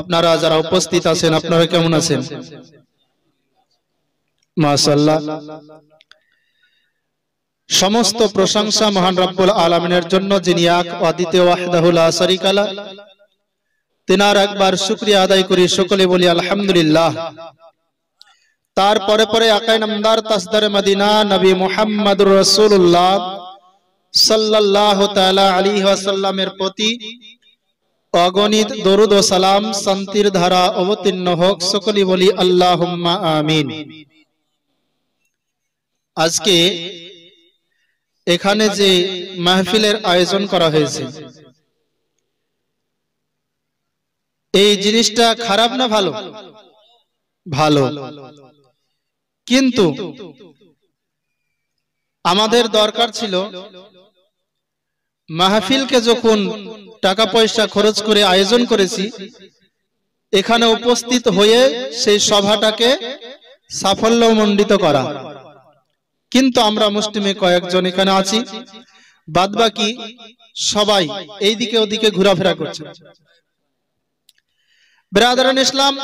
আপনারা যারা উপস্থিত আছেন আপনারা কেমন আছেন? মাশাআল্লাহ। সমস্ত প্রশংসা মহান রব্বুল আলামিনের জন্য, যিনি এক অদ্বিতীয় ওয়াহদাহু লা শারীকা লাহ। তিনার একবার শুকরিয়া আদায় করি, সকলে বলি আলহামদুলিল্লাহ। তারপরে পরে আকায়ে নামদার তাসদারে মদিনা নবী মুহাম্মদুর রাসূলুল্লাহ সাল্লাল্লাহু তাআলা আলাইহি ওয়াসাল্লামের প্রতি অগণিত দরুদ ও সালাম শান্তির ধারা অবতীর্ণ হোক, সকলে বলি আল্লাহুম্মা আমিন। আজকে এখানে যে মাহফিলের আয়োজন করা হয়েছে, এই জিনিসটা খারাপ না ভালো? ভালো। কিন্তু আমাদের দরকার ছিল মাহফিলকে যখন টাকা পয়সা খরচ করে আয়োজন করেছি, এখানে উপস্থিত হয়ে সেই সভাটাকে সাফল্যমণ্ডিত করা। কিন্তু আমরা মুসলিমে কয়েকজন এখানে আছি, বাদবাকি সবাই এইদিকে ওদিকে ঘোরাফেরা করছে। ব্রাদারান ইসলাম,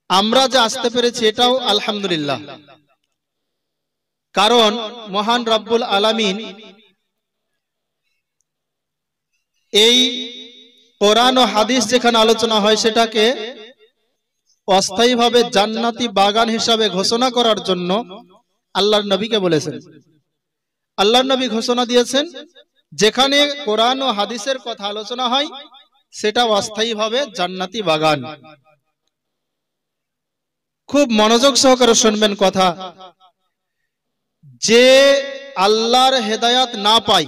আমরা যে আসতে পেরেছি এটাও আলহামদুলিল্লাহ। কারণ মহান রব্বুল আলামিন এই কোরআন ও হাদিস যেখানে আলোচনা হয় সেটাকে অস্থায়ীভাবে জান্নাতি বাগান হিসাবে ঘোষণা করার জন্য আল্লাহর নবীকে বলেছেন। আল্লাহর নবী ঘোষণা দিয়েছেন, যেখানে কোরআন ও হাদিসের কথা আলোচনা হয় সেটা অস্থায়ীভাবে জান্নাতি বাগান। খুব মনোযোগ সহকারে শুনবেন কথা। যে আল্লাহর হেদায়াত না পায়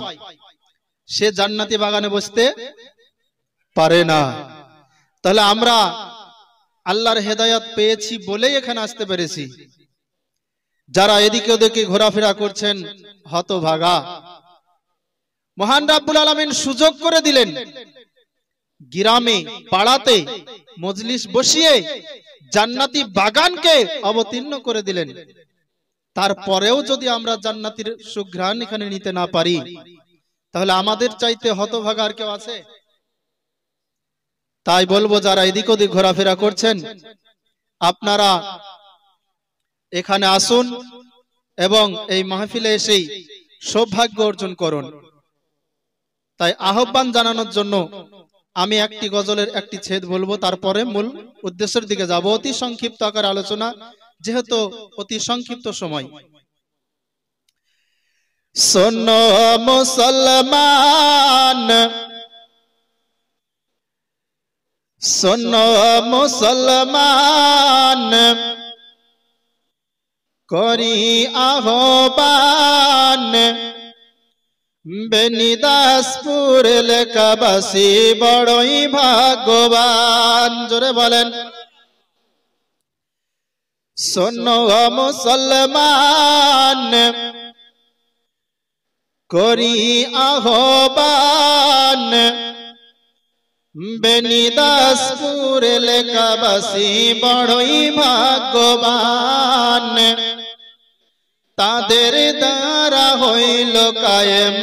সে জান্নাতি বাগানে বসতে পারে না। তাহলে আমরা আল্লাহর হেদায়াত পেয়েছি বলেই এখানে আসতে পেরেছি। যারা এদিকে ওদিকে ঘোরাফেরা করছেন হতভাগা। মহান রব্বুল আলামিন সুযোগ করে দিলেন, গ্রামে পাড়াতে মজলিস বসিয়ে জান্নাতি বাগানকে অবতীর্ণ করে দিলেন। তারপরেও যদি আমরা জান্নাতের সুঘ্রাণ এখানে নিতে না পারি, তাহলে আমাদের চাইতে হতভাগা আর কেউ আছে? তাই বলবো, যারা এদিক ওদিক ঘোরাফেরা করছেন আপনারা এখানে আসুন এবং এই মাহফিলে এসেই সৌভাগ্য অর্জন করুন। তাই আহ্বান জানানোর জন্য আমি একটি গজলের একটি ছেদ বলবো, তারপরে মূল উদ্দেশ্যের দিকে যাব। অতি সংক্ষিপ্ত আকার আলোচনা, যেহেতু অতি সংক্ষিপ্ত সময়। শোনো মুসলমান, শোনো মুসলমান, করি আহ্বান, বেনিদাসপুর এলাকাবাসী বড়ই ভাগ্যবান। জোরে বলেন, শোনো মুসলমান, করি আহ্বান, বেনিদাসপুর এলাকাবাসী বড়ই ভাগ্যবান। তাদের দ্বারা হইল কায়েম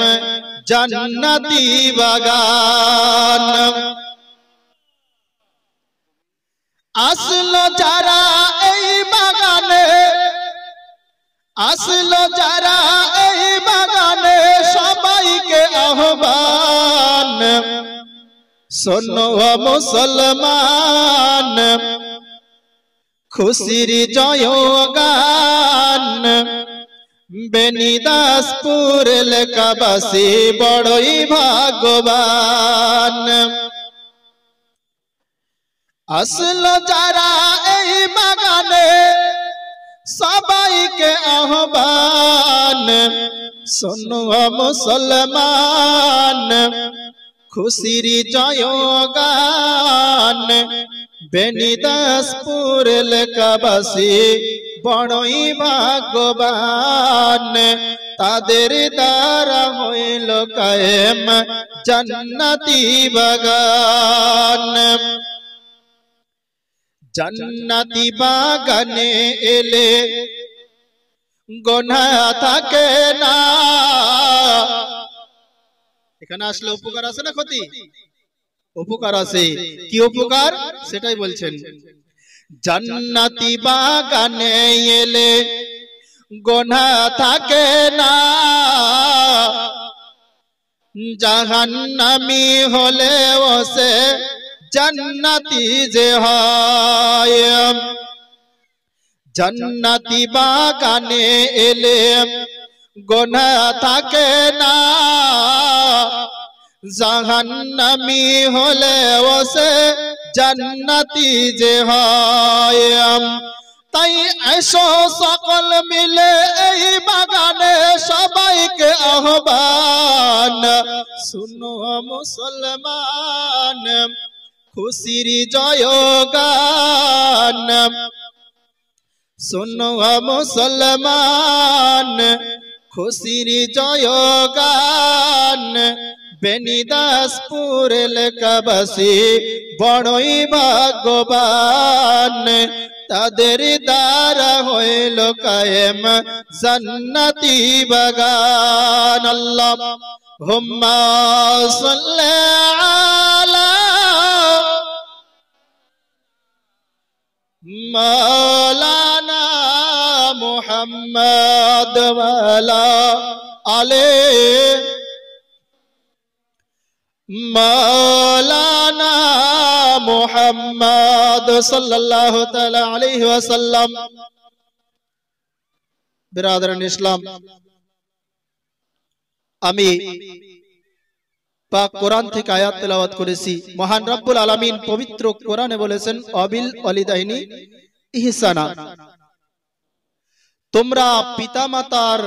জান্নাতি বাগান। আসলো যারা এই বাগানে, আসলো যারা এই বাগানে, সবাইকে আহ্বান। শোনো মুসলমান, খুশির জয়গান, বেনিদাসপুর এলাকাবাসী বড়ই ভাগ্যবান। আসলো যারা এই বাগানে, সবাইকে আহ্বান। শোনো মুসলমান, খুশির জয়গান, বেনিদাসপুর এলাকাবাসী বড়ই ভাগ্যবান। তাদের দ্বারা হইল কায়েম জান্নাতি বাগান। জান্নাতি বাগানে এলে গুনাহ থাকে না। এখানে আসলে উপকার আছে না ক্ষতি? উপকার আছে। কি উপকার সেটাই বলছেন। জান্নাতি বাগানে এলে গুনাহ থাকে না, জাহান্নামী হলেও সে জান্নাতি যে হয়। জান্নাতি বাগানে এলে গুনাহ থাকে না, জাহান্নামী হলেও সে জান্নাতি যে হয়। তাই এসো সকল মিলে এই বাগানে সবাইকে আহ্বান, শুনো মুসলমান খুশির জয়গান, শুনো মুসলমান খুশির জয়গান। বেনিদাসপুর এলাকাবাসী বড়ই ভাগ্যবান, তাদের দ্বারা হইল কায়েম জান্নাতি বাগান। আল্লাহুম্মা সাল্লি আলা মাওলানা মুহাম্মদ ওয়া আলা আলি মাওলানা মুহাম্মদ সাল্লাল্লাহু তাআলা আলাইহি ওয়াসাল্লাম। বিরাদরান ইসলাম, আমি পাক কোরআন থেকে আয়াত তেলাওয়াত করেছি। মহান রব্বুল আলামিন পবিত্র কোরআনে বলেছেন, অবিল ওয়ালিদাইনি ইহসানা, তোমরা পিতামাতার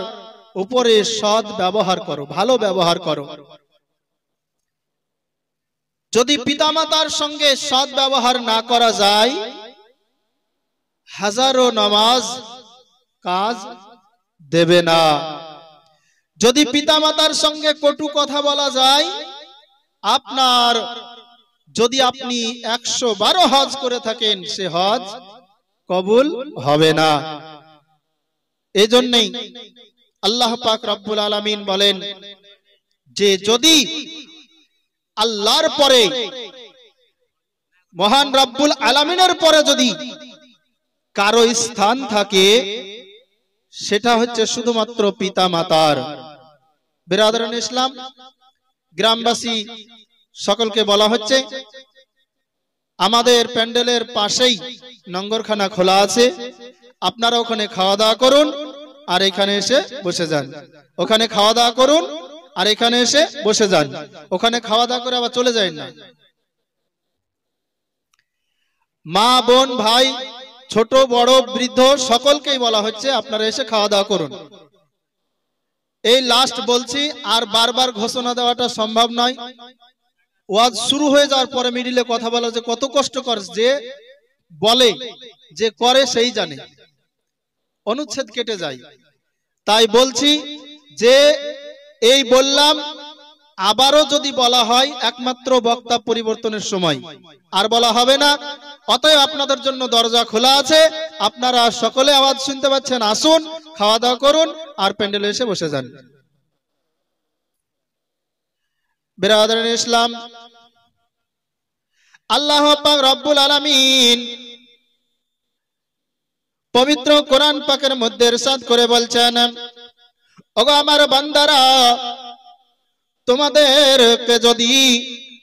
উপরে সৎ ব্যবহার করো, ভালো ব্যবহার করো। যদি পিতামাতার সঙ্গে সৎ ব্যবহার না করা যায়, হাজারো নামাজ কাজ দেবে না। যদি পিতামাতার সঙ্গে কটু কথা বলা যায়, আপনার যদি আপনি 112 হজ করে থাকেন, সে হজ কবুল হবে না। এই জন্যই আল্লাহ পাক রব্বুল আলামিন বলেন যে যদি আল্লাহর পরে, মহান রব্বুল আলামিনের পরে যদি কারো স্থান থাকে, সেটা হচ্ছে শুধুমাত্র পিতা মাতার। বিরাদরান ইসলাম, গ্রামবাসী সকলকে বলা হচ্ছে, আমাদের প্যান্ডেলের পাশেই নঙ্গরখানা খোলা আছে, আপনারা ওখানে খাওয়া দাওয়া করুন আর এখানে এসে বসে যান। ওখানে খাওয়া দাওয়া করুন আর এখানে এসে বসে যান। ওখানে খাওয়া দাওয়া করে আবার চলে যায় না। মা বোন ভাই ছোট বড় বৃদ্ধ সকলকেই বলা হচ্ছে, আপনারা এসে খাওয়া দাওয়া করুন। এই লাস্ট বলছি, আর বারবার ঘোষণা দেওয়াটা সম্ভব নয়। ওয়াজ শুরু হয়ে যাওয়ার পরে মিডিলে কথা বলা যে কত কষ্টকর, যে বলে যে করে সেই জানে, অনুচ্ছেদ কেটে যায়। তাই বলছি যে এই বললাম, আবারও যদি বলা হয় একমাত্র বক্তা পরিবর্তনের সময়, আর বলা হবে না। অতএব আপনাদের জন্য দরজা খোলা আছে, আপনারা সকলে আওয়াজ শুনতে পাচ্ছেন, আসুন খাওয়া দাওয়া করুন আর প্যান্ডেলে এসে বসে যান। বিরাদরান ইসলাম, আল্লাহ পাক রব্বুল আলামিন পবিত্র কোরআন পাকের মধ্যে ইরশাদ করে বলছেন, ওগো আমার বান্দারা, তোমাদেরকে যদি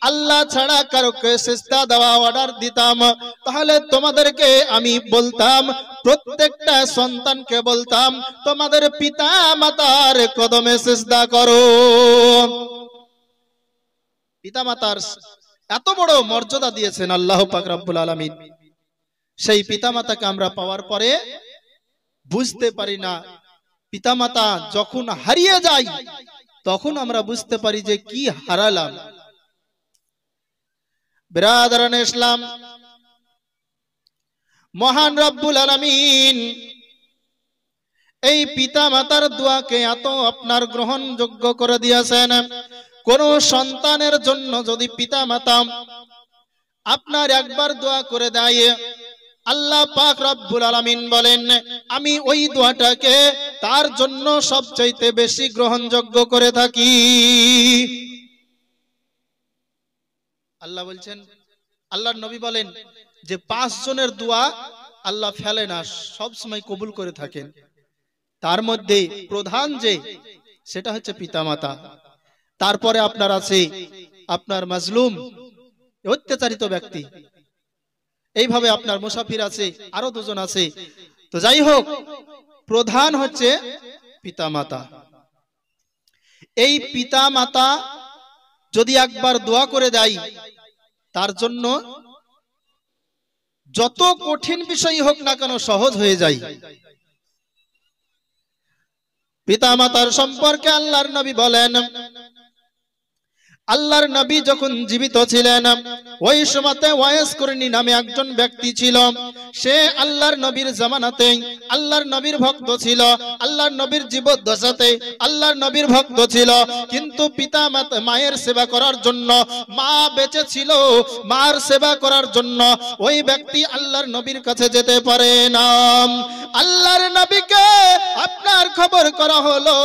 আল্লাহ ছাড়া কারোকে সিজদা দেওয়া অর্ডার দিতাম, তাহলে তোমাদেরকে আমি বলতাম, প্রত্যেকটা সন্তানকে বলতাম, তোমাদের পিতা মাতার কদমে সিজদা করো। পিতা মাতার এত বড় মর্যাদা দিয়েছেন আল্লাহ পাক রব্বুল আলামিন। সেই পিতা মাতাকে আমরা পাওয়ার পরে বুঝতে পারি না। পিতা মাতা যখন হারিয়ে যায়, তখন আমরা বুঝতে পারি যে কি হারালাম। বিরাদরান ইসলাম, মহান রব্বুল আলামিন এই পিতা মাতার দোয়াকে এত আপনার গ্রহণযোগ্য করে দিয়েছেন। কোন সন্তানের জন্য যদি পিতা মাতা আপনার একবার দোয়া করে দেয়, আল্লাহ পাক রব্বুল আলামিন বলেন, আমি ওই দোয়াটাকে তার জন্য সবচাইতে বেশি গ্রহণযোগ্য করে থাকি। আল্লাহ বলছেন, আল্লাহর নবী বলেন যে 5 জনের দোয়া আল্লাহ ফেলে না, সব সময় কবুল করে থাকেন। তার মধ্যে প্রধান যে সেটা হচ্ছে পিতামাতা। তারপরে আপনার আছে আপনার মাজলুম, অত্যাচারিত ব্যক্তি, এইভাবে আপনার মুসাফির আছে, আরো 2 জন আছে। তো যাই হোক, প্রধান হচ্ছে পিতামাতা। এই পিতামাতা যদি একবার দোয়া করে দেয়, তার জন্য যত কঠিন বিষয় হোক না কেন সহজ হয়ে যায়। পিতামাতার সম্পর্কে আল্লাহর নবী বলেন, আল্লাহর নবী যখন জীবিত ছিলেন ওই সময়তে ওয়াইস করনি নামে একজন ব্যক্তি ছিল। সে আল্লাহর নবীর জামানাতে আল্লাহর নবীর ভক্ত ছিল, আল্লাহর নবীর জীবদ্দশাতে আল্লাহর নবীর ভক্ত ছিল। কিন্তু পিতা মায়ের সেবা করার জন্য, মা বেঁচে ছিল, মার সেবা করার জন্য ওই ব্যক্তি আল্লাহর নবীর কাছে যেতে পারে না। আল্লাহর নবীকে আপনার খবর করা হলো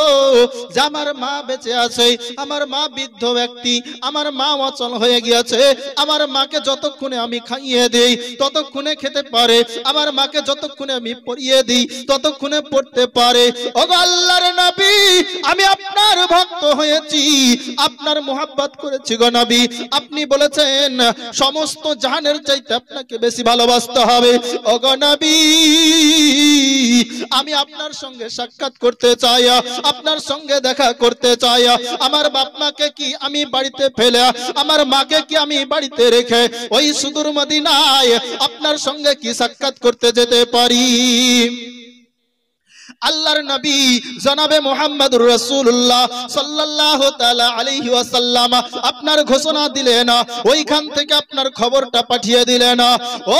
যে আমার মা বেঁচে আছে, আমার মা বৃদ্ধ ব্যক্তি, আমার মা অচল হয়ে গিয়েছে, আমার মাকে যতক্ষণে আমি খাইয়ে দেই ততক্ষণে খেতে পারে, আমার মাকে যতক্ষণে আমি পড়িয়ে দিই ততক্ষণে পড়তে পারে। ওগো আল্লাহর নবী, আমি আপনার ভক্ত হয়েছি, আপনার মোহাব্বত করেছি গো নবী। আপনি বলেছেন সমস্ত জাহানের চাইতে আপনাকে বেশি ভালোবাসতে হবে। ওগো নবী, আমি আপনার সঙ্গে সাক্ষাৎ করতে চাই, আপনার সঙ্গে দেখা করতে চাই। আমার বাপ মাকে কি আমি বাড়িতে ফেলে, আমার মাকে কি আমি বাড়িতে রেখে ওই সুদূর মদিনায় আপনার সঙ্গে কি সাক্ষাৎ করতে যেতে পারি? আল্লাহর নবী জনাবে মুহাম্মদুর রাসূলুল্লাহ সাল্লাল্লাহু তাআলা আলাইহি ওয়াসাল্লাম আপনার ঘোষণা দিলেন, ওইখান থেকে আপনার খবরটা পাঠিয়ে দিলেন, ও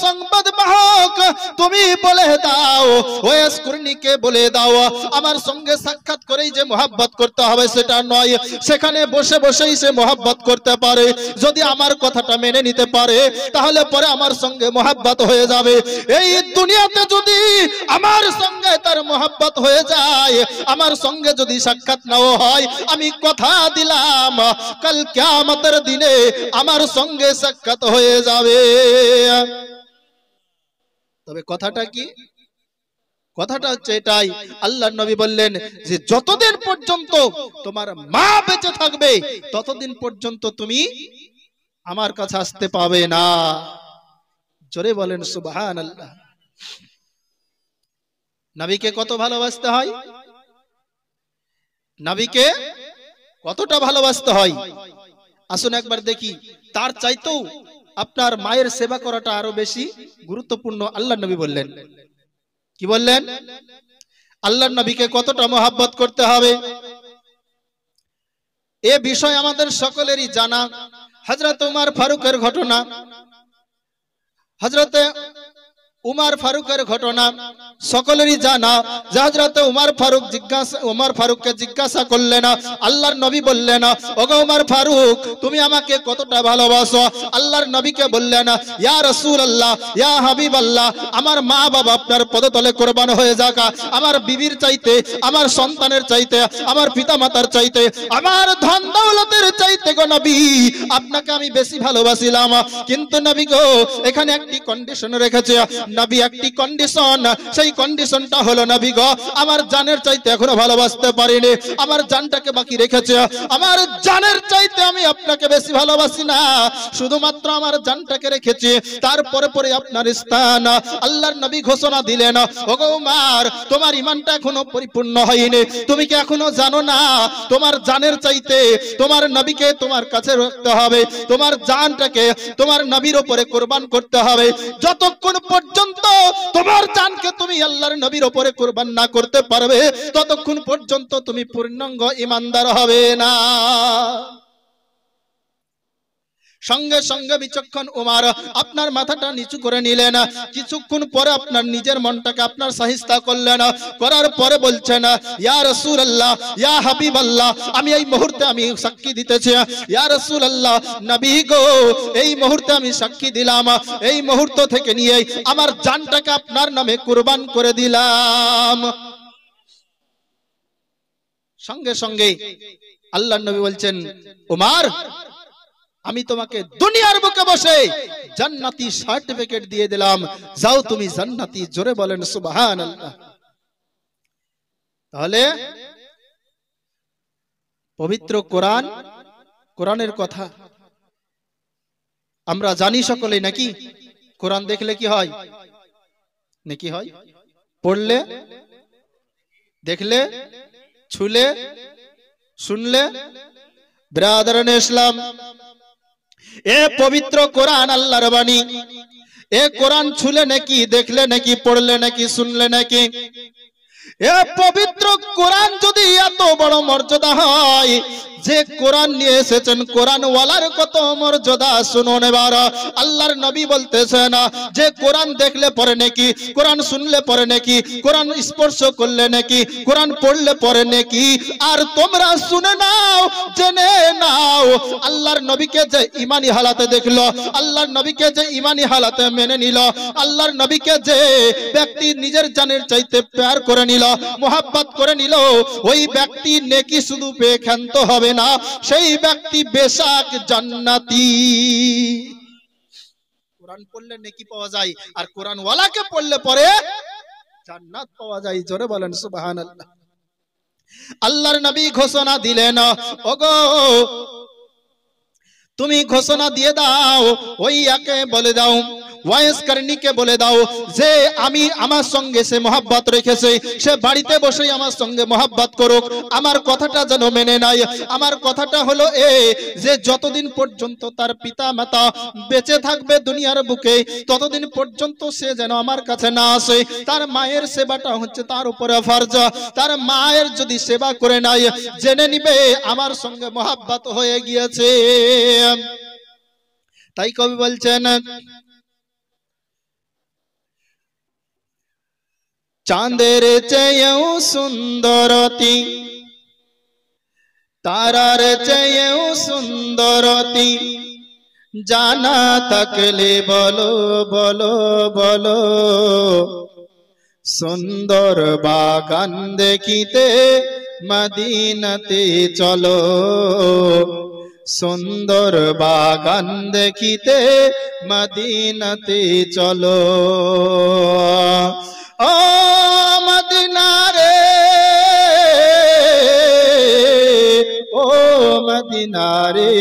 সংবাদ বাহক, তুমি বলে দাও, ওয়াইস কুরনিকে বলে দাও, আমার সঙ্গে সাক্ষাৎ করেই যে মোহাব্বত করতে হবে সেটা নয়, সেখানে বসে বসেই সে মোহাব্বত করতে পারে। যদি আমার কথাটা মেনে নিতে পারে তাহলে পরে আমার সঙ্গে মোহাব্বত হয়ে যাবে। এই দুনিয়াতে যদি আমার সঙ্গে তার মোহাব্বত হয়ে যায়, আমার সঙ্গে যদি সাক্ষাৎ নাও হয়, আমি কথা দিলাম কাল কিয়ামতের দিনে আমার সঙ্গে সাক্ষাৎ হয়ে যাবে। তবে কথাটা কি? কথাটা হচ্ছে এটাই, আল্লাহর নবী বললেন যে যতদিন পর্যন্ত তোমার মা বেঁচে থাকবে ততদিন পর্যন্ত তুমি আমার কাছে আসতে পাবে না। জোরে বলেন সুবহানাল্লাহ। নবীকে কত ভালোবাসতে হয়, নবীকে কতটা ভালোবাসতে হয়, আসুন একবার দেখি। তার চাইতেও আপনার মায়ের সেবা করাটা আরো বেশি গুরুত্বপূর্ণ। আল্লাহর নবী বললেন, কি বললেন? আল্লাহর নবীকে কতটা মহব্বত করতে হবে এ বিষয় আমাদের সকলেরই জানা। হযরত উমর ফারুকের ঘটনা, হযরতে উমর ফারুকের ঘটনা সকলেরই জানা। হযরতে উমর ফারুককে জিজ্ঞাসা করলেন, আল্লাহর নবী বললেন, ওগো উমর ফারুক, তুমি আমাকে কতটা ভালোবাসো? আল্লাহর নবীকে বললেন, ইয়া রাসূলুল্লাহ, ইয়া হাবিবাল্লাহ, আমার মা বাবা আপনার পদতলে কুরবান হয়ে যাক, আমার বিবির চাইতে, আমার সন্তানের চাইতে, আমার পিতামাতার চাইতে, আমার ধন দৌলতের চাইতে গো নবী আপনাকে আমি বেশি ভালোবাসিলাম। কিন্তু নবী গো, এখানে একটি কন্ডিশন রেখেছে নবী, একটি কন্ডিশন। সেই কন্ডিশনটা হলো নবী গো, আমার জানের চাইতে এখনো ভালোবাসতে পারিনি, আমার জানটাকে বাকি রেখেছে, আমার জানের চাইতে আমি আপনাকে বেশি ভালোবাসি না, শুধুমাত্র আমার জানটাকে রেখেছি, তারপরে পরে আপনার স্থান। আল্লাহর নবী ঘোষণা দিলেন, ওগো উমর, তোমার ঈমানটা এখনো পরিপূর্ণ হয়নি, তুমি কি এখনো জানো না তোমার জানের চাইতে তোমার নবীকে তোমার কাছে রাখতে হবে, তোমার জানটাকে তোমার নবীর উপরে কুরবান করতে হবে। যতক্ষণ পর্যন্ত তোমার জানকে তুমি আল্লাহর নবীর উপরে কুরবান না করতে পারবে ততক্ষণ পর্যন্ত তুমি পূর্ণাঙ্গ ঈমানদার হবে না। সঙ্গে সঙ্গে বিচক্ষণ উমর আপনার মাথাটা নিচু করে নিলেন, কিছুক্ষণ পরে আপনার নিজের মনটাকে আপনার সাহিস্তা করলেন, করার পরে বলছেন, ইয়া রাসূলুল্লাহ, ইয়া হাবিবাল্লাহ, আমি এই মুহূর্তে আমি সাক্ষী দিতেছি, ইয়া রাসূলুল্লাহ, নবী গো, এই মুহূর্তে আমি সাক্ষী দিলাম, এই মুহূর্ত থেকে নিয়ে আমার জানটাকে আপনার নামে কুরবান করে দিলাম। সঙ্গে সঙ্গে আল্লাহর নবী বলছেন, উমর, আমি তোমাকে দুনিয়ার বুকে বসে জান্নাতি সার্টিফিকেট দিয়ে দিলাম, যাও তুমি জান্নাতি। জোরে বলেন সুবহানাল্লাহ। তাহলে পবিত্র কোরআন, কোরআনের কথা আমরা জানি সকলেই নাকি? কোরআন দেখলে কি হয়? নাকি হয়? পড়লে, দেখলে, ছুলে, শুনলে। ব্রাদারান ইসলাম, এ পবিত্র কোরআন আল্লাহর বাণী। এ কোরআন ছুলে নাকি, দেখলে নাকি, পড়লে নাকি, শুনলে নাকি? এ পবিত্র কোরআন যদি এত বড় মর্যাদা হয়, যে কোরআন নিয়ে এসেছেন কোরআন ওয়ালার কত মর্যাদা শুনুন। এবার আল্লাহর নবী বলতেছেন যে কোরআন দেখলে পড়ে নাকি, কোরআন শুনলে পড়ে নাকি, কোরআন স্পর্শ করলে নাকি, কোরআন পড়লে পড়ে নাকি। আর তোমরা শুনে নাও, জেনে নাও, আল্লাহর নবীকে যে ঈমানি হালাতে দেখলো, আল্লাহর নবীকে যে ঈমানি হালাতে মেনে নিল, আল্লাহর নবীকে যে ব্যক্তি নিজের জানের চাইতে প্যার করে নিল, মোহাব্বত করে নিল, ওই ব্যক্তি নেকি শুধু পেয়ে ক্ষান্ত হবে না, সেই ব্যক্তি বেশাক জান্নাতি। কোরআন পড়লে নেকি পাওয়া যায়, আর কোরআন ওয়ালাকে পড়লে পরে জান্নাত পাওয়া যায়। জোরে বলেন সুবহানাল্লাহ। আল্লাহর নবী ঘোষণা দিলেন, ওগো তুমি ঘোষণা দিয়ে দাও, ওই একে বলে দাও, ওয়াইস কারণীকে বলে দাও যে আমি আমার সঙ্গে সে মোহাব্বত রেখেছে, সে বাড়িতে বসেই আমার সঙ্গে মোহাব্বত করুক, আমার কথাটা যেন মেনে নাই। আমার কথাটা হলো যে যতদিন পর্যন্ত তার পিতা মাতা বেঁচে থাকবে দুনিয়ার বুকে, ততদিন পর্যন্ত সে যেন আমার কাছে না আসে। তার মায়ের সেবাটা হচ্ছে তার উপরে ফরজ। তার মায়ের যদি সেবা করে নাই, জেনে নিবে আমার সঙ্গে মোহাব্বত হয়ে গিয়েছে। তাই কবি বলছেন, চাঁদের চেয়েও সুন্দরতি, তারার চেয়েও সুন্দরতি, জানা থাকলে বলো বলো বলো, সুন্দর বাগান দেখিতে মদিনাতে চলো, সুন্দর বাগান দেখিতে মদিনাতে চলো। ও মদিনা রে, ও মদিনা রে,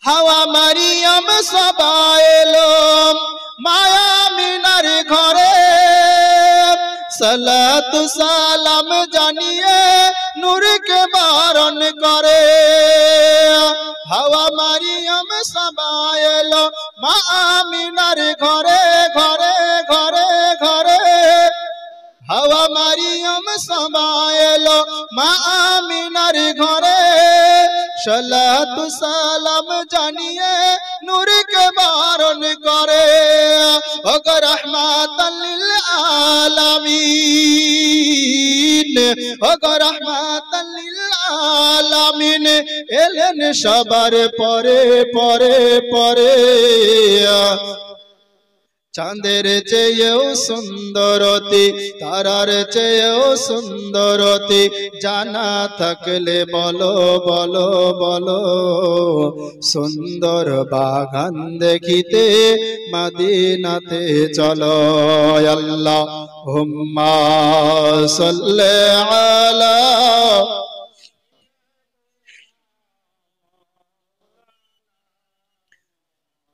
হাওয়া মারিয়াম সবাই এলো মায়া মিনার ঘরে, সালাতু সালাম জানিয়ে নূরকে বারণ করে। হাওয়া মারিয়াম সবাই এলো মা আমিনার ঘরে ঘরে ঘরে ঘরে, হাওয়া মারিয়াম সবাই এলো মা আমিনার ঘরে, সালাতু সালাম জানিয়ে নূরকে বারণ করে। ওগো রাহমাতাল লিল আলামিন, ওগো রাহমাতাল লিল আলামিন, এলেন সবার পরে পরে পরে, চাঁদের চেয়েও সুন্দরতি, তারার চেয়েও সুন্দরতি, জানা থাকলে বলো বলো বলো, সুন্দর বাগান দেখিতে মদিনাতে চলো। আল্লাহুম্মা সাল্লি আলা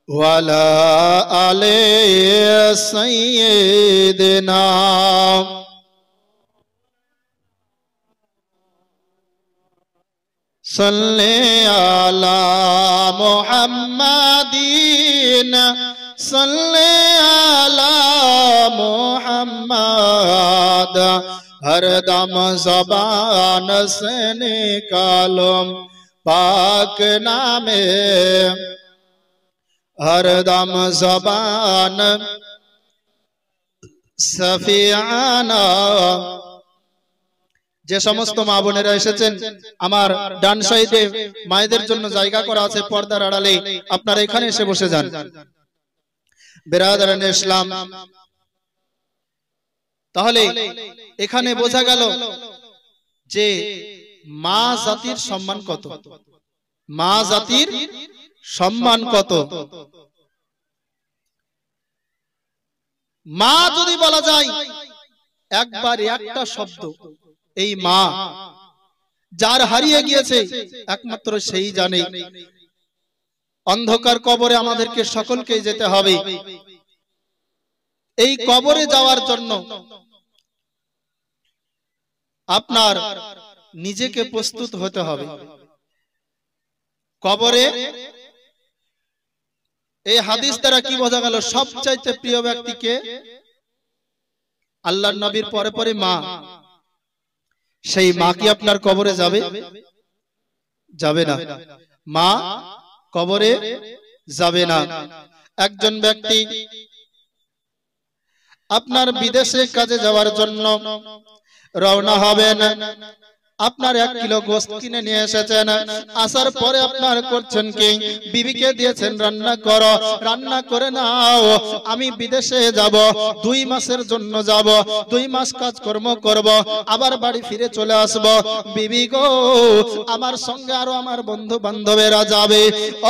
ওয়ালা আলে সাইয়্যিদিনা, সাল্লি আলা মুহাম্মাদিন, সাল্লি আলা মুহাম্মাদ, হরদম ज़बान से निकालो पाक नामे, हरदम ज़बान सफियाना। যে সমস্ত মা বোনেরা এসেছেন, আমার ডান সাইডে মায়েদের জন্য জায়গা করা আছে পর্দার আড়ালে, আপনারা এখানে এসে বসে যান। বিরাদারান ইসলাম, তাহলে এখানে বোঝা গেল যে মা জাতির সম্মান কত? মা জাতির সম্মান কত? মা যদি বলা যায় একবার একটা শব্দ, এই মা যার হারিয়ে গিয়েছে একমাত্র সেই জানে। অন্ধকার কবরে আমাদেরকে সকলকে যেতে হবে। এই কবরে যাওয়ার জন্য আপনার নিজেকে প্রস্তুত হতে হবে। কবরে এই হাদিস দ্বারা কি বোঝা গেল? সবচাইতে প্রিয় ব্যক্তিকে আল্লাহর নবীর পরে পরে মা। সেই মা কি আপনার কবরে যাবে? যাবে না। মা কবরে যাবে না। একজন ব্যক্তি আপনার বিদেশে কাজে যাওয়ার জন্য রওনা হবেন। আপনার 1 কিলো গোশত কিনে নিয়ে এসেছেন। আসার পরে আপনার করছেন কি? বিবিকে দিয়েছেন রান্না করো, রান্না করে নাও, আমি বিদেশে যাব, 2 মাসের জন্য যাব, 2 মাস কাজকর্ম করব, আবার বাড়ি ফিরে চলে আসব। বিবি গো, আমার সঙ্গে আরো আমার বন্ধু বান্ধবেরা যাবে।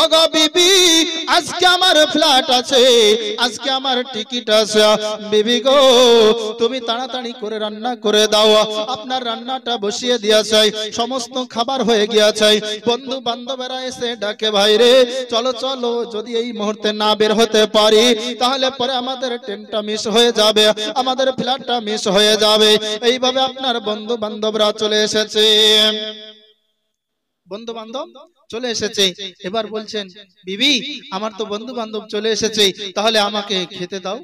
ওগো বিবি, আজকে আমার ফ্ল্যাট আছে, আজকে আমার টিকিট আছে। বিবি গো, তুমি তাড়াতাড়ি করে রান্না করে দাও। আপনার রান্নাটা বসিয়ে দিয়া সমস্ত খাবার হয়ে গিয়েছে। বন্ধু বান্ধবেরা এসে ডাকে, ভাই রে চলো চলো, যদি এই মুহূর্তে না বের হতে পারি তাহলে পরে আমাদের ট্রেনটা মিস হয়ে যাবে, আমাদের ফ্লাইটটা মিস হয়ে যাবে। এইভাবে আপনার বন্ধু বান্ধবরা চলে এসেছে। বন্ধু বান্ধব চলে এসেছে। এবার বলছেন, বিবি আমার তো বন্ধু বান্ধব চলে এসেছে, তাহলে আমাকে খেতে দাও।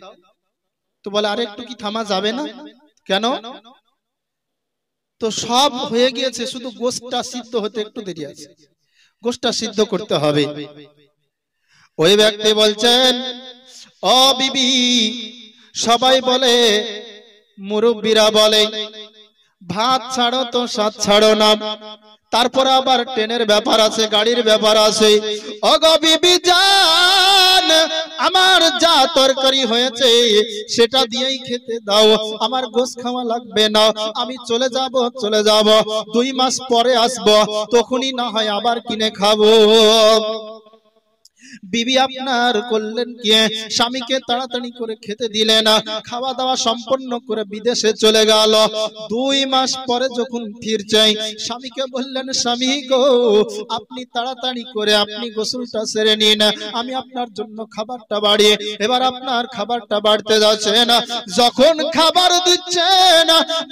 তো বলে, আরে একটু কি থামা যাবে না? কেন? তো সব হয়ে গিয়েছে, শুধু গোশতটা সিদ্ধ হতে একটু দেরি আছে, গোশতটা সিদ্ধ করতে হবে। ওই ব্যক্তি বলছেন, ও বিবি, সবাই বলে, মুরব্বীরা বলে, ভাত ছাড়ো তো স্বাদ ছাড়ো না। তারপর আবার ট্রেনের ব্যাপার আছে, গাড়ির ব্যাপার আছে। ওগো বিবি জান, আমার যা তরকারি হয়েছে সেটা দিয়েই খেতে দাও, আমার গোশত খাওয়া লাগবে না। আমি চলে যাব 2 মাস পরে আসবো, তখনই না হয় আবার কিনে খাবো। বিবি আপনার করলেন কি? স্বামীকে তাড়াতাড়ি করে খেতে দিলেন, খাওয়া দাওয়া সম্পন্ন করে বিদেশে চলে গেল। 2 মাস পরে যখন ফিরছে, স্বামীকে বললেন, স্বামী গো, আপনি তাড়াতাড়ি করে আপনি গোসলটা সেরে নিন, আমি আপনার জন্য খাবারটা বাড়িয়ে। এবার আপনার খাবারটা বাড়তে যাচ্ছেন, যখন খাবার দিচ্ছেন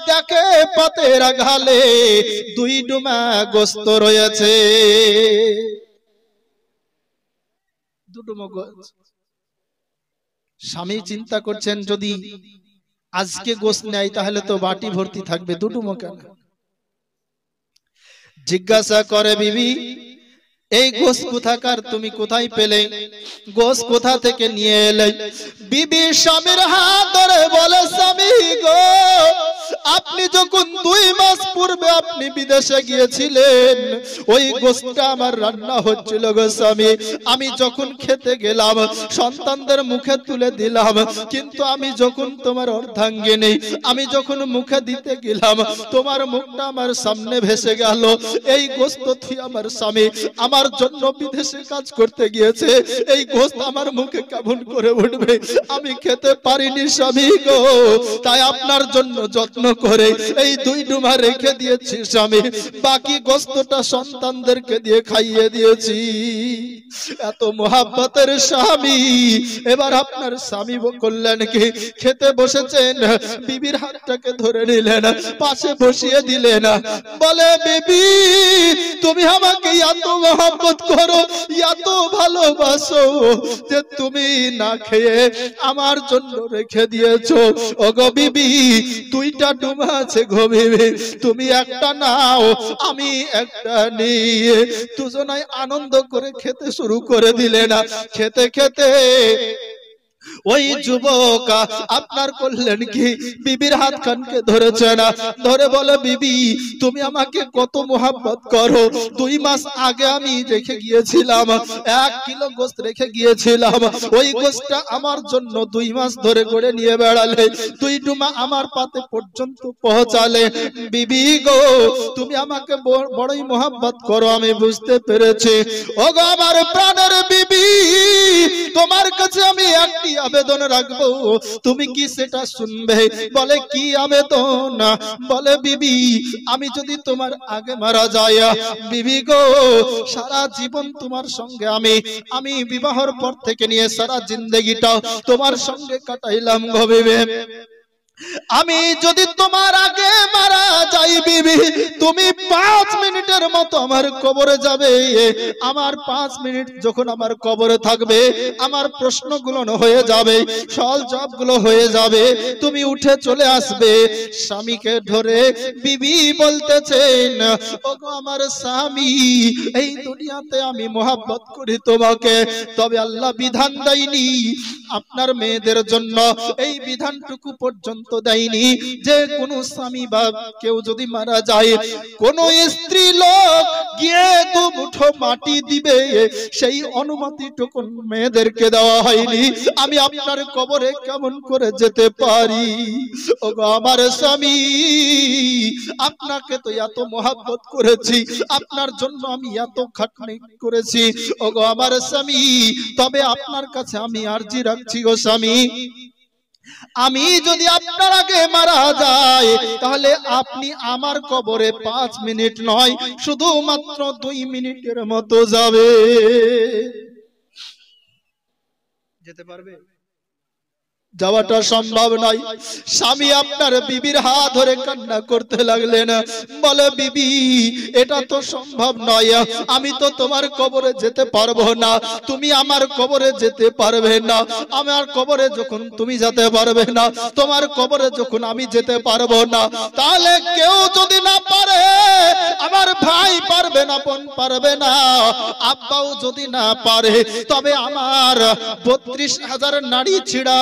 দেখে পাতের আগালে 2 ডুমা গোশত রয়েছে। স্বামী চিন্তা করছেন, যদি আজকে গোশত নেয় তাহলে তো বাটি ভর্তি থাকবে, 2 ডুমো কেন? জিজ্ঞাসা করে, বিবি এই গোশত কোথাকার, তুমি কোথায় পেলে, গোশত কোথা থেকে নিয়ে এলে? বিবি স্বামীর হাত ধরে বলে, স্বামী গো, আপনি যখন 2 মাস পূর্বে আপনি বিদেশে গিয়েছিলেন, ওই গোশতটা আমার রান্না হচ্ছিল গো স্বামী। আমি যখন খেতে গেলাম, সন্তানদের মুখে তুলে দিলাম, কিন্তু আমি যখন তোমার অর্ধাঙ্গিনী, আমি যখন মুখে দিতে গেলাম, তোমার মুখটা আমার সামনে ভেসে গেল। এই গোশত তুই আমার স্বামী আমার জন্য বিদেশে কাজ করতে গিয়েছে, এই গোশত আমার মুখে কেমন করে উঠবে? আমি খেতে পারিনি স্বামী গো, তাই আপনার জন্য যত্ন করে এই 2 ডুমা রেখে দিয়েছি স্বামী, বাকি গোশতটা সন্তানদেরকে দিয়ে খাইয়ে দিয়েছি। এত মোহাব্বতের স্বামী। এবার আপনার স্বামী করলেন কি? খেতে বসেছেন, বিবির হাতটাকে ধরে নিলেন, পাশে বসিয়ে দিলেন, বলে, বিবি তুমি আমাকে এত মোহাব্বত করো, এত ভালোবাসো যে তুমি না খেয়ে আমার জন্য রেখে দিয়েছো। ওগো বিবি, 2টা ডুমা আছে গো বিবি, তুমি একটা নাও, আমি একটা নিয়ে দুজনাই আনন্দ করে খেতে শুরু করে দিলে না। খেতে খেতে ওই যুবক আপনার করলেন কি, বিবির হাত খানকে ধরেছে না, ধরে বলে বিবি তুমি আমাকে কত মোহাব্বত করো, 2 মাস আগে আমি রেখে গিয়েছিলাম 1 কিলো গোশত রেখে গিয়েছিলাম, ওই গোশতটা আমার জন্য 2 মাস ধরে করে নিয়ে বেড়ালে, 2 ডুমা আমার পাতে পর্যন্ত পৌঁছালে, বিবি গো তুমি আমাকে বড়ই মোহাব্বত করো, আমি বুঝতে পেরেছি। ও গো আমার প্রাণের বিবি, তোমার কাছে আমি একটি আবেদন রাখবো, তুমি কি সেটা শুনবে? বলে কি আবেদন? বলে বিবি আমি যদি তোমার আগে মারা যায়, বিবি গো সারা জীবন তোমার সঙ্গে আমি বিবাহর পর থেকে নিয়ে সারা জিন্দেগিটা তোমার সঙ্গে কাটাইলাম গো বিবি, আমি যদি তোমার আগে মারা যাই বিবি, তুমি 5 মিনিটের মতো আমার কবরে যাবে, আমার 5 মিনিট যখন আমার কবরে থাকবে, আমার প্রশ্নগুলো হয়ে যাবে, সওয়াল জবাবগুলো হয়ে যাবে, তুমি উঠে চলে আসবে। স্বামীকে ধরে বিবি বলতেছেন, ওগো আমার স্বামী, এই দুনিয়াতে আমি মোহাব্বত করি তোমাকে, তবে আল্লাহ বিধান দেয়নি আপনার মেয়েদের জন্য, এই বিধানটুকু পর্যন্ত দেয়নি যে কোন স্বামী বা কেউ যদি মারা যায়, কোন স্ত্রী লোক গিয়ে 2 মুঠো মাটি দিবে, সেই অনুমতিটুকু মেয়েদেরকে দেওয়া হয়নি। আমি আপনার কবরে কেমন করে যেতে পারি? ওগো আমার স্বামী, আপনাকে তো এত মোহাব্বত করেছি, আপনার জন্য আমি এত খাটনি করেছি, ওগো আমার স্বামী, তবে আপনার কাছে আমি আরজি রাখছি গো স্বামী, আমি যদি আপনার আগে মারা যায়, তাহলে আপনি আমার কবরে 5 মিনিট নয়, শুধুমাত্র 2 মিনিটের মতো যাবে। যেতে পারবে? যাওয়াটা সম্ভব নয়। স্বামী আপনার বিবির হাত ধরে কান্না করতে লাগলেন, বলে বিবি এটা তো সম্ভব নয়, আমি তো তোমার কবরে যেতে পারবো না, তুমি আমার কবরে যেতে পারবে না, আমার কবরে যখন তুমি যেতে পারবে না, তোমার কবরে যখন আমি যেতে পারবো না, তাহলে কেউ যদি না পারে, আমার ভাই পারবে না, বোন পারবে না, আব্বাও যদি না পারে, তবে আমার 32,000 নারী ছিড়া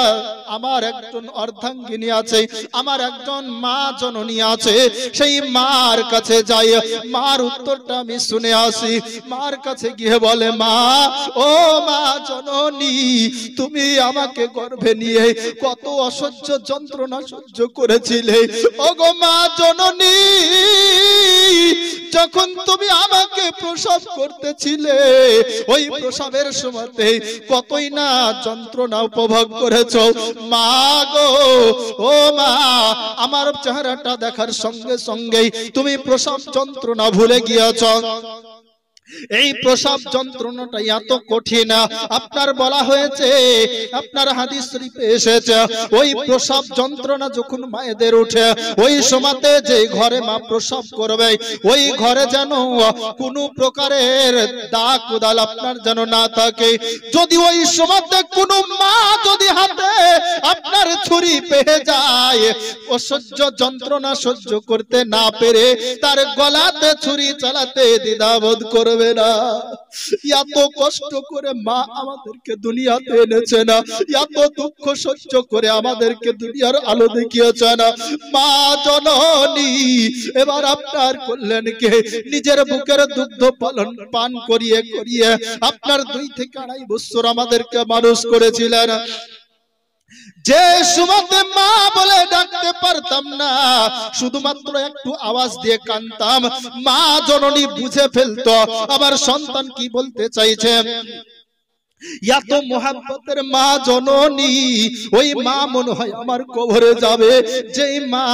আমার একজন অর্ধাঙ্গিনী আছে, আমার একজন মা জননী আছে, সেই মার কাছে যাই, মার উত্তরটা আমি শুনে আসি। মার কাছে গিয়ে বলে, মা ও মা জননী, তুমি আমাকে গর্ভে নিয়ে কত অসহ্য যন্ত্রণা সহ্য করেছিলে, ওগো মা জননী, যখন তুমি আমাকে প্রসব করতেছিলে, ওই প্রসবের সময়তে কতই না যন্ত্রণা উপভোগ করেছো, মা গো ও মা, আমার চেহারাটা দেখার সঙ্গে সঙ্গেই তুমি প্রসব যন্ত্রণা ভুলে গিয়েছ। এই প্রসব যন্ত্রণাটা এত কঠিন, আপনার বলা হয়েছে, আপনার হাদিস শরীফে এসেছে, ওই প্রসব যন্ত্রণা যখন মায়েদের উঠে, ওই সময়তে যে ঘরে মা প্রসব করবে, ওই ঘরে যেন কোনো প্রকারের দাগ কুদাল আপনার যেন না থাকে। যদি ওই সময়তে কোনো মা যদি হাতে আপনার ছুরি পেয়ে যায়, অসহ্য যন্ত্রণা সহ্য করতে না পেরে তার গলাতে ছুরি চালাতে দ্বিধাবোধ করবে না। এত কষ্ট করে মা আমাদেরকে দুনিয়াতে এনেছে না, এত দুঃখ সহ্য করে আমাদেরকে দুনিয়ার আলো দেখিয়েছে না, মা জননী, এবার আপনার করলেন কে? নিজের বুকের দুগ্ধ পান করিয়ে করিয়ে আপনার 2 থেকে 2.5 বছর আমাদেরকে মানুষ করেছিলেন। যে সময়তে মা বলে ডাকতে পারতাম না, শুধুমাত্র একটু আওয়াজ দিয়ে কাঁদতাম, মা জননী বুঝে ফেলতো আমার সন্তান কি বলতে চাইছে। এত মোহাব্বতের মা জননী, ওই মা মনে হয় আমার কবরে যাবে, যেই মা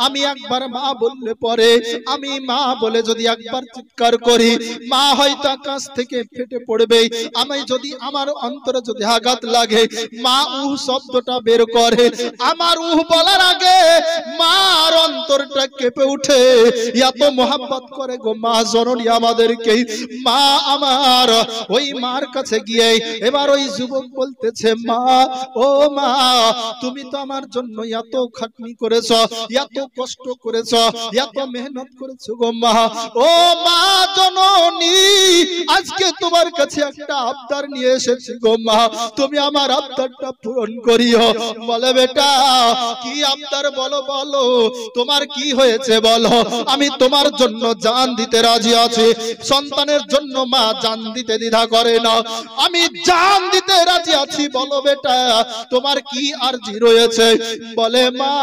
আমি একবার মা বললে পরে, আমি মা বলে যদি একবার চিৎকার করি, মা হয়তো আকাশ থেকে ফেটে পড়বে, আমি যদি আমার অন্তরে যদি আঘাত লাগে, মা উহ শব্দটা বের করে, আমার উহ বলার আগে মার অন্তরটা কেঁপে উঠে, এত মোহাব্বত করে গো মা জননী আমাদেরকে। মা আমার, ওই মার কাছে গিয়ে এবার ওই যুবক বলতেছে, মা, ও মা, তুমি তো আমার জন্য এত খাটনি করেছো, এত কষ্ট করেছো, এত মেহনত করেছো গো মা। ও মা জননী, আজকে তোমার কাছে একটা আবদার নিয়ে এসেছি গো মা, তুমি আমার আবদারটা পূরণ করিও। বলে, বেটা কি আবদার বলো, বলো তোমার কি হয়েছে বলো, আমি তোমার জন্য জান দিতে রাজি আছি। সন্তানের জন্য মা জান দিতে দ্বিধা করে না, আমি জান দিতে রাজি আছি, বলো বেটা তোমার কি আরজি রয়েছে। বলে, মা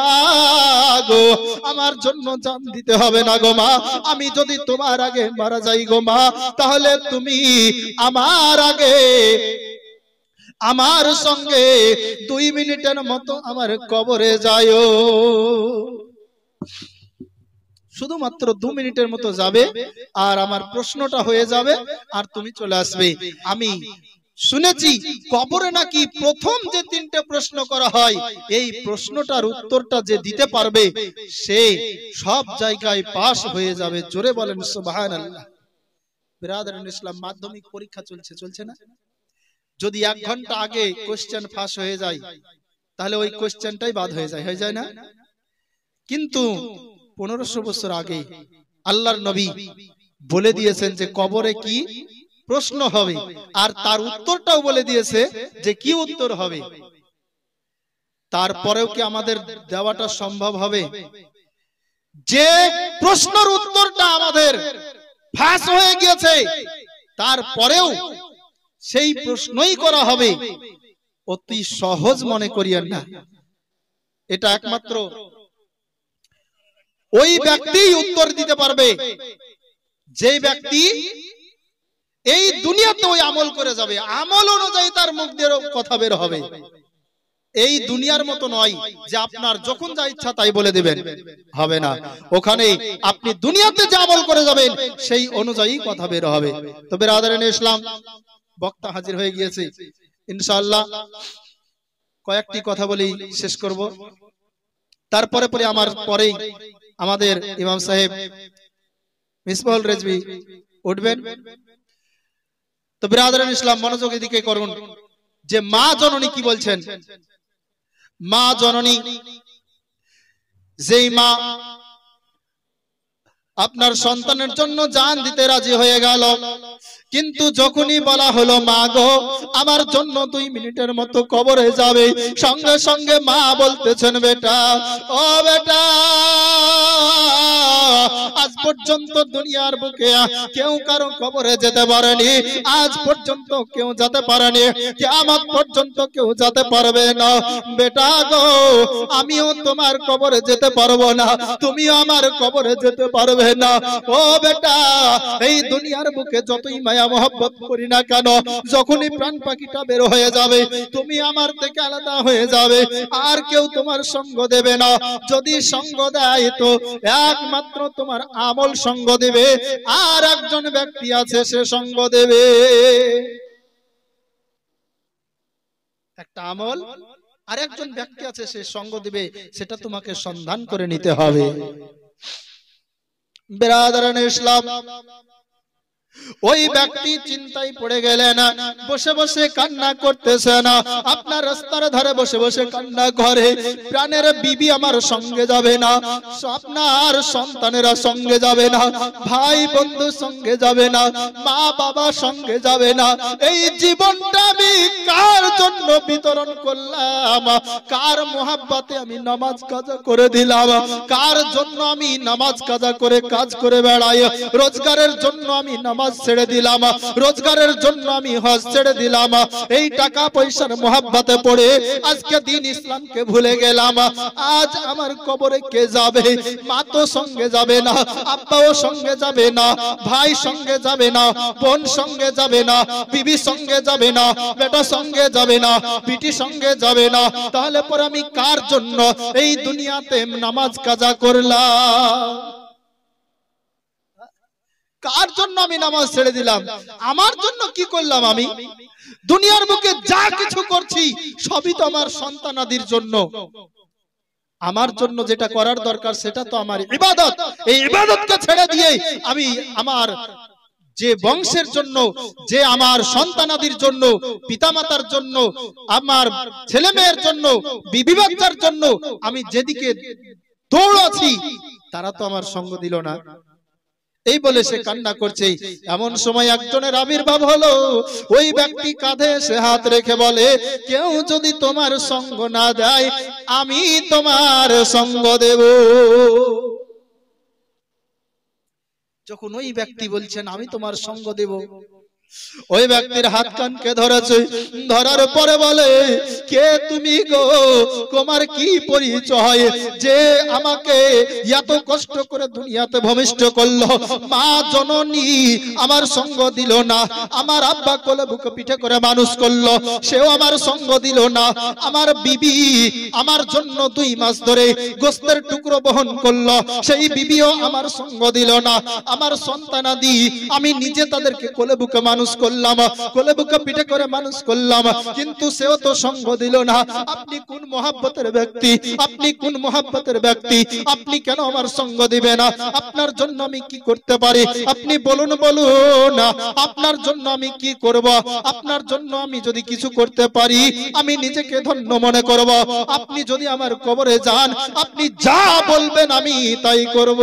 গো, আমার জন্য জান দিতে হবে না গো মা, আমি যদি তোমার আগে মারা যাই গো মা, তাহলে তুমি আমার আগে আমার সঙ্গে 2 মিনিটের মতো আমার কবরে যায়ও। শুধুমাত্র 2 মিনিটের মতো যাবে, আর আমার প্রশ্নটা হয়ে যাবে, আর তুমি চলে আসবে। আমি শুনেছি কবরে নাকি প্রথম যে 3টে প্রশ্ন করা হয়, এই প্রশ্নটার উত্তরটা যে দিতে পারবে সে সব জায়গায় পাস হয়ে যাবে। জোরে বলেন সুবহানাল্লাহ। বিরাদরান ইসলাম, মাধ্যমিক পরীক্ষা চলছে না? যদি 1 ঘন্টা আগে কোশ্চেন ফাঁস হয়ে যায়, তাহলে ওই কোশ্চেনটাই বাদ হয়ে যায় না? কিন্তু 1500 বছর আগে আল্লাহর নবী বলে দিয়েছেন যে কবরে কি প্রশ্ন হবে, আর তার উত্তরটাও বলে দিয়েছে যে কি উত্তর হবে। তারপরেও কি আমাদের দেওয়াটা সম্ভব হবে? যে প্রশ্নের উত্তরটা আমাদের ফাঁস হয়ে গিয়েছে, তারপরেও সেই প্রশ্নই করা হবে, অতি সহজ মনে করিয়েন না। এটা একমাত্র ওই ব্যক্তিই উত্তর দিতে পারবে যে ব্যক্তি এই দুনিয়াতে ওই আমল করে যাবে, আমল অনুযায়ী তার মুখ দিয়ে কথা বের হবে। এই দুনিয়ার মতো নয় যে আপনার যখন যা ইচ্ছা তাই বলে দিবেন, হবে না। ওখানে আপনি দুনিয়াতে যে আমল করে যাবেন সেই অনুযায়ী কথা বের হবে। তো বিরাদরান ইসলাম, বক্তা হাজির হয়ে গিয়েছে, ইনশাআল্লাহ কয়েকটি কথা বলি শেষ করব। তারপরে পরে আমার পরেই আমাদের ইমাম সাহেব মিসবাহুল রেজভী উঠবেন। তো বিরাদরান ইসলাম, মনোযোগ এদিকে করুন যে মা জননী কি বলছেন। মা জননী, যেই মা আপনার সন্তানের জন্য জান দিতে রাজি হয়ে গেল, কিন্তু যখনই বলা হলো মা গো আমার জন্য 2 মিনিটের মতো কবরে যাবে, সঙ্গে সঙ্গে মা বলতেছেন, বেটা, ও বেটা, আজ পর্যন্ত দুনিয়ার বুকে কেউ কারো কবরে যেতে পারেনি, আজ পর্যন্ত কেউ যেতে পারেনি, কিয়ামত পর্যন্ত কেউ যেতে পারবে না। বেটা গো, আমিও তোমার কবরে যেতে পারবো না, তুমিও আমার কবরে যেতে পারবে না। ও বেটা, এই দুনিয়ার বুকে যতই মায়া মহব্বত করি না কেন, যখনই প্রাণ পাখিটা বের হয়ে যাবে তুমি আমার থেকে আলাদা হয়ে যাবে, আর কেউ তোমার সঙ্গ দেবে না। যদি সঙ্গ দেয় তো একমাত্র তোমার আমল সঙ্গ দেবে, আর একজন ব্যক্তি আছে সে সঙ্গ দেবে। একটা আমল আর একজন ব্যক্তি আছে সে সঙ্গ দিবে, সেটা তোমাকে সন্ধান করে নিতে হবে। বিরাদরান ইসলাম, ওই ব্যক্তি চিন্তায় পড়ে গেলেন, বসে বসে কান্না করতেছেন। আপনার রাস্তার ধারে বসে বসে কান্না করে, প্রাণের বিবি আমার সঙ্গে যাবে না, আপনার সন্তানেরা সঙ্গে যাবে না, ভাই বন্ধু সঙ্গে যাবে না, মা বাবা সঙ্গে যাবে না। এই জীবনটা আমি কার জন্য বিতরণ করলাম, কার মোহাব্বতে আমি নামাজ কাজা করে দিলাম, কার জন্য আমি নামাজ কাজা করে কাজ করে বেড়াই, রোজগারের জন্য আমি নামাজ ছেড়ে দিলাম, রোজগারের জন্য আমি হজ ছেড়ে দিলাম, এই টাকা পয়সার মোহাব্বতে পড়ে আজকে দিন ইসলামকে ভুলে গেলাম। আজ আমার কবরে কে যাবে? মা তো সঙ্গে যাবে না, আব্বাও সঙ্গে যাবে না, ভাই সঙ্গে যাবে না, বোন সঙ্গে যাবে না, বিবি সঙ্গে যাবে না, বেটা সঙ্গে যাবে না, বিটি সঙ্গে যাবে না। তাহলে পর আমি কার জন্য এই দুনিয়াতে নামাজ কাজা করলাম? কার জন্য আমি নামাজ ছেড়ে দিলাম? আমার জন্য কি করলাম? আমি দুনিয়ার বুকে যা কিছু করছি সবই তো আমার সন্তানাদির জন্য। আমার জন্য যেটা করার দরকার সেটা তো আমার ইবাদত। এই ইবাদতকে ছেড়ে দিয়ে আমি আমার যে বংশের জন্য, যে আমার সন্তানাদির জন্য, পিতামাতার জন্য, আমার ছেলে মেয়ের জন্য, বিবি বাচ্চার জন্য আমি যেদিকে দৌড়াচ্ছি তারা তো আমার সঙ্গ দিল না। এই বলে সে কান্না করছে। এমন সময় একজনের আবির্ভাব হলো। ওই ব্যক্তি কাঁধে সে হাত রেখে বলে, কেউ যদি তোমার সঙ্গ না দেয় আমি তোমার সঙ্গ দেব। যখন ওই ব্যক্তি বলছেন আমি তোমার সঙ্গ দেব, ওই ব্যক্তির হাত কানকে ধরেছে। ধরার পরে বলে, কে তুমি গো, তোমার কি পরিচয়, যে আমাকে এত কষ্ট করে দুনিয়াতে ভূমিষ্ঠ করলো, মা জননী আমার সঙ্গ দিল না, আমার আব্বা কোলে বুকে পিঠে করে মানুষ করলো, সেও আমার সঙ্গ দিল না, আমার বিবি আমার জন্য 2 মাস ধরে গোস্তের টুকরো বহন করলো, সেই বিবিও আমার সঙ্গ দিল না, আমার সন্তানাদি আমি নিজে তাদেরকে কোলে বুকে মানুষ করলাম, কোলে বুকে পিঠে করে মানুষ করলাম, কিন্তু সেও তো সঙ্গ দিল না। আপনি কোন মহব্বতের ব্যক্তি, আপনি কোন মহব্বতের ব্যক্তি, আপনি কেন আমার সঙ্গ দিবে না? আপনার জন্য আমি কি করতে পারি আপনি বলুন, বলুন আপনার জন্য আমি কি করব? আপনার জন্য আমি যদি কিছু করতে পারি আমি নিজেকে ধন্য মনে করব। আপনি যদি আমার কবরে যান আপনি যা বলবেন আমি তাই করব।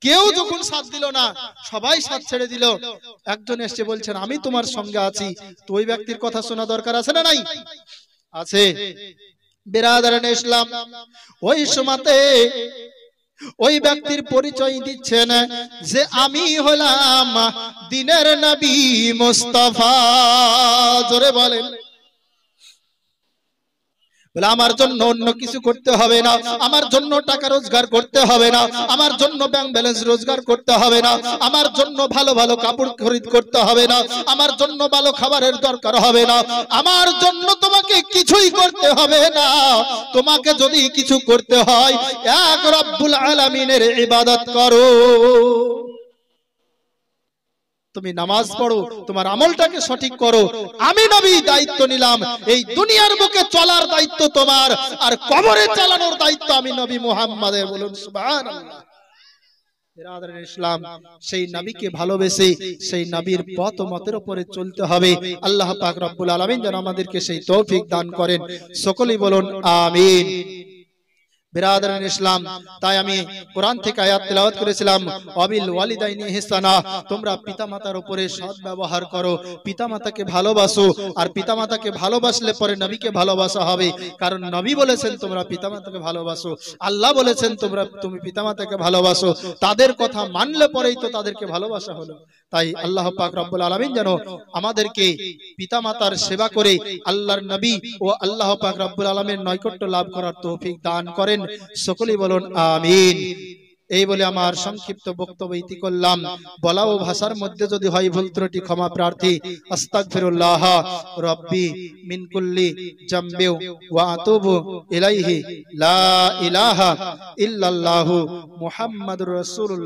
কেউ যখন সাথ দিল না, সবাই সাথ ছেড়ে দিল। একজন এসে বলছেন আমি তোমার সঙ্গে আছি, তো ওই ব্যক্তির কথা শোনা দরকার আছে না নাই? আছে। বিরাদারানে ইসলাম, ওই সময়তে ওই ব্যক্তির পরিচয় দিচ্ছেন যে আমি হলাম দিনের নবী মুস্তাফা। জোরে বলেন। বলে আমার জন্য অন্য কিছু করতে হবে না, আমার জন্য টাকা রোজগার করতে হবে না, আমার জন্য ব্যাংক ব্যালেন্স রোজগার করতে হবে না, আমার জন্য ভালো ভালো কাপড় খরিদ করতে হবে না, আমার জন্য ভালো খাবারের দরকার হবে না, আমার জন্য তোমাকে কিছুই করতে হবে না। তোমাকে যদি কিছু করতে হয় এক রব্বুল আলামিনের ইবাদত করো। তুমি নামাজ পড়ো, তোমার আমলটাকে সঠিক করো। আমি নবী দায়িত্ব নিলাম, এই দুনিয়ার বুকে চলার দায়িত্ব তোমার, আর কবরে চালানোর দায়িত্ব আমি নবী মুহাম্মাদের। বলুন সুবহানাল্লাহ। বিরাদারানে ইসলাম, সেই নবীকে ভালোবেসে সেই নবীর পথ মতের উপরে চলতে হবে। আল্লাহ পাক রব্বুল আলামিন যেন আমাদেরকে সেই তৌফিক দান করেন। সকলেই বলুন আমিন। বিরাদারানে ইসলাম, তাই আমি কোরআন থেকে আয়াত তেলাওয়াত করেছিলাম, ওয়াবিল ওয়ালিদাইনি ইহসানা, তোমরা পিতামাতার উপরে সৎ ব্যবহার করো, পিতামাতাকে ভালোবাসো। আর পিতামাতাকে ভালোবাসলে পরে নবীকে ভালোবাসা হবে, কারণ নবী বলেছেন তোমরা পিতামাতাকে ভালোবাসো, আল্লাহ বলেছেন তুমি পিতামাতাকে ভালোবাসো। তাদের কথা মানলে পরেই তো তাদেরকে ভালোবাসা হলো। তাই আল্লাহ পাক রব্বুল আলামিন যেন আমাদেরকে পিতামাতার সেবা করে আল্লাহর নবী ও আল্লাহ পাক রব্বুল আলামিনের নৈকট্য লাভ করার তৌফিক দান করেন। সকলেই বলুন আমিন। এই বলে আমার সংক্ষিপ্ত বক্তব্য ইতি করলাম। বলা ও ভাষার মধ্যে যদি হয় ভুল ত্রুটি ক্ষমা প্রার্থী। আস্তাগফিরুল্লাহ রাব্বি মিন কুল্লি জামবি ওয়া আতুবু ইলাইহি। লা ইলাহা ইল্লাল্লাহু মুহাম্মাদুর রাসূলুল্লাহ।